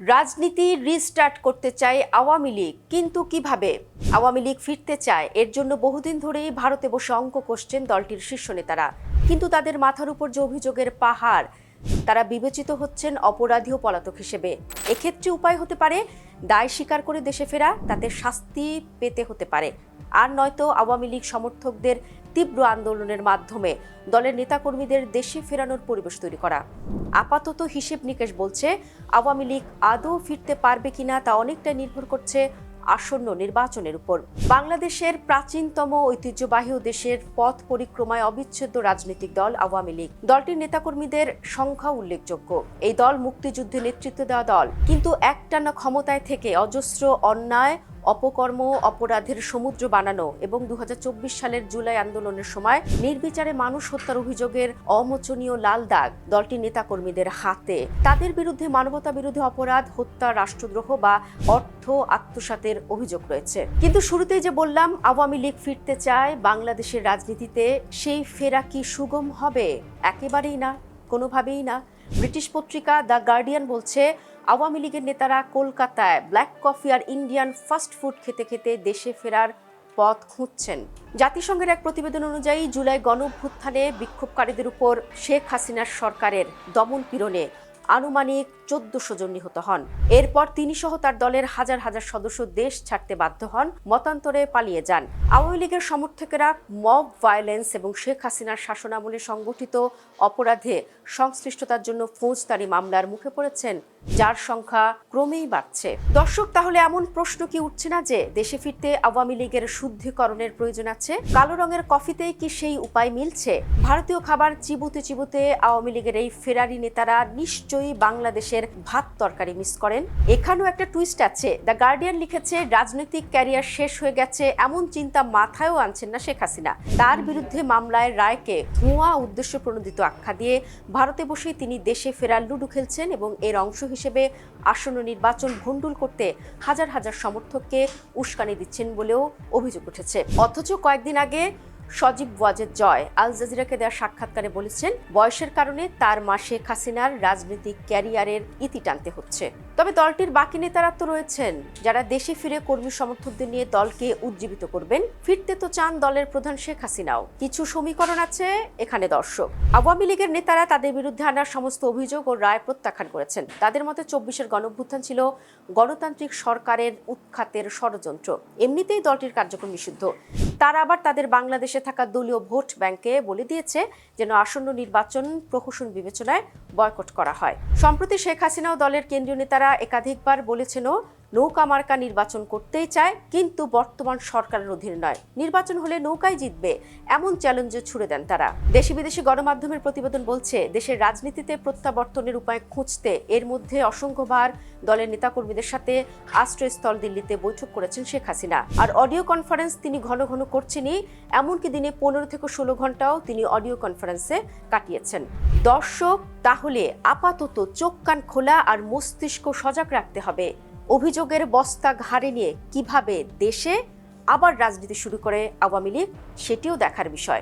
রাজনীতি রিস্টার্ট করতে চায় আওয়ামী লীগ, কিন্তু কিভাবে? আওয়ামী লীগ ফিরতে চায়, এর জন্য বহুদিন ধরেই ভারতে বসে অঙ্ক কষছেন দলটির শীর্ষ নেতারা। কিন্তু তাদের মাথার উপর যে অভিযোগের পাহাড়, তারা বিবেচিত হচ্ছেন অপরাধী ও পলাতক হিসেবে। এক্ষেত্রে উপায় হতে পারে দায় স্বীকার করে দেশে ফেরা, তাতে শাস্তি পেতে হতে পারে, আর নয়তো আওয়ামী লীগ সমর্থকদের তীব্র আন্দোলনের মাধ্যমে দলের নেতাকর্মীদের দেশে ফেরানোর পরিবেশ তৈরি করা। আপাতত হিসেব নিকেশ বলছে আওয়ামী লীগ আদৌ ফিরতে পারবে কিনা তা অনেকটা নির্ভর করছে আসন্ন নির্বাচনের উপর। বাংলাদেশের প্রাচীনতম ঐতিহ্যবাহী ও দেশের পথ পরিক্রমায় অবিচ্ছেদ্য রাজনৈতিক দল আওয়ামী লীগ। দলটির নেতাকর্মীদের সংখ্যা উল্লেখযোগ্য। এই দল মুক্তিযুদ্ধে নেতৃত্ব দেওয়া দল, কিন্তু একটানা ক্ষমতায় থেকে অজস্র অন্যায়, অপকর্ম, অপরাধের সমুদ্র বানানো এবং 2024 সালের জুলাই আন্দোলনের সময় নির্বিচারে মানুষ হত্যার অভিযোগের অমোচনীয় লাল দাগ দলটির নেতাকর্মীদের হাতে। তাদের বিরুদ্ধে মানবতা বিরোধী অপরাধ, হত্যা, রাষ্ট্রদ্রোহ বা অর্থ আত্মসাতের অভিযোগ রয়েছে। কিন্তু শুরুতেই যে বললাম আওয়ামী লীগ ফিরতে চায় বাংলাদেশের রাজনীতিতে, সেই ফেরা কি সুগম হবে? একেবারেই না, কোনোভাবেই না। ব্রিটিশ পত্রিকা দ্য গার্ডিয়ান বলছে আওয়ামী লীগের নেতারা কলকাতায় ব্ল্যাক কফি আর ইন্ডিয়ান ফাস্ট ফুড খেতে খেতে দেশে ফেরার পথ খুঁজছেন। জাতিসংঘের এক প্রতিবেদন অনুযায়ী জুলাই গণঅভ্যুত্থানে বিক্ষোভকারীদের উপর শেখ হাসিনার সরকারের দমন পীড়নে আনুমানিক 1400 জন নিহত হন। এরপর তিনি সহ তার দলের হাজার হাজার সদস্য দেশ ছাড়তে বাধ্য হন, মতান্তরে পালিয়ে যান। আওয়ামী লীগের সমর্থকেরা মব ভায়োলেন্স এবং শেখ হাসিনার শাসনামলে সংগঠিত অপরাধে সংশ্লিষ্টতার জন্য ফৌজদারি মামলার মুখে পড়েছেন, যার সংখ্যা ক্রমেই বাড়ছে। দর্শক, তাহলে এমন প্রশ্ন কি উঠছে না যে দেশে ফিরতে আওয়ামী লীগের শুদ্ধিকরণের প্রয়োজন আছে? কালো রঙের কফিতেই কি সেই উপায় মিলছে? ভারতীয় খাবার চিবুতে চিবুতে আওয়ামী লীগের এই ফেরারি নেতারা নিশ্চয়ই বাংলাদেশের ভাত তরকারি মিস করেন। এখানেও একটা টুইস্ট আছে। দ্য গার্ডিয়ান লিখেছে রাজনৈতিক ক্যারিয়ার শেষ হয়ে গেছে এমন চিন্তা মাথায়ও আনছেন না শেখ হাসিনা। তার বিরুদ্ধে মামলায় রায়কে ভুয়া উদ্দেশ্য প্রণোদিত আখ্যা দিয়ে ভারতে বসেই তিনি দেশে ফেরার লুডু খেলছেন এবং এর অংশ হিসেবে আসন্ন নির্বাচন ভণ্ডুল করতে হাজার হাজার সমর্থককে উস্কানি দিচ্ছেন বলেও অভিযোগ উঠেছে। অথচ কয়েকদিন আগে সজীব ওয়াজেদ জয় আল জাজিরাকে দেওয়া সাক্ষাৎকারে বলেছেন বয়সের কারণে তার মা শেখ হাসিনার রাজনৈতিক ক্যারিয়ারের ইতি টানতে হচ্ছে। তবে দলটির বাকি নেতারা তো রয়েছেন যারা দেশে ফিরে কর্মী সমর্থকদের নিয়ে দলকে উজ্জীবিত করবেন। ফিরতে তো চান দলের প্রধান শেখ হাসিনাও। কিছু সমীকরণ আছে এখানে দর্শক। আওয়ামী লীগের নেতারা তাদের বিরুদ্ধে আনার সমস্ত অভিযোগ ও রায় প্রত্যাখ্যান করেছেন। তাদের মতে 24-এর গণঅভ্যুত্থান ছিল গণতান্ত্রিক সরকারের উৎখাতের ষড়যন্ত্র। এমনিতেই দলটির কার্যক্রম নিষিদ্ধ। তারা আবার তাদের বাংলাদেশে থাকা দলীয় ভোট ব্যাংকে বলে দিয়েছে যেন আসন্ন নির্বাচন প্রহসন বিবেচনায় বয়কট করা হয়। সম্প্রতি শেখ হাসিনা ও দলের কেন্দ্রীয় নেতারা একাধিকবার বলেছেনও নৌকা মার্কা নির্বাচন করতেই চায়, কিন্তু বর্তমান সরকারের অধীনে নয়। নির্বাচন হলে নৌকায় জিতবে, এমন চ্যালেঞ্জে ছুড়ে দেন তারা। দেশি বিদেশি গণমাধ্যমের প্রতিবেদন বলছে দেশের রাজনীতিতে প্রত্যাবর্তনের উপায় খুঁজতে এর মধ্যে অসংখ্যবার দলের নেতাকর্মীদের সাথে আশ্রয়স্থল দিল্লিতে বৈঠক করেছেন শেখ হাসিনা। আর অডিও কনফারেন্স তিনি ঘন ঘন করছেনই, এমনকি দিনে 15 থেকে 16 ঘন্টাও তিনি অডিও কনফারেন্সে কাটিয়েছেন। দর্শক, তাহলে আপাতত চোখ কান খোলা আর মস্তিষ্ক সজাগ রাখতে হবে। অভিযোগের বস্তা ঘাড়ে নিয়ে কিভাবে দেশে আবার রাজনীতি শুরু করে আওয়ামী লীগ, সেটিও দেখার বিষয়।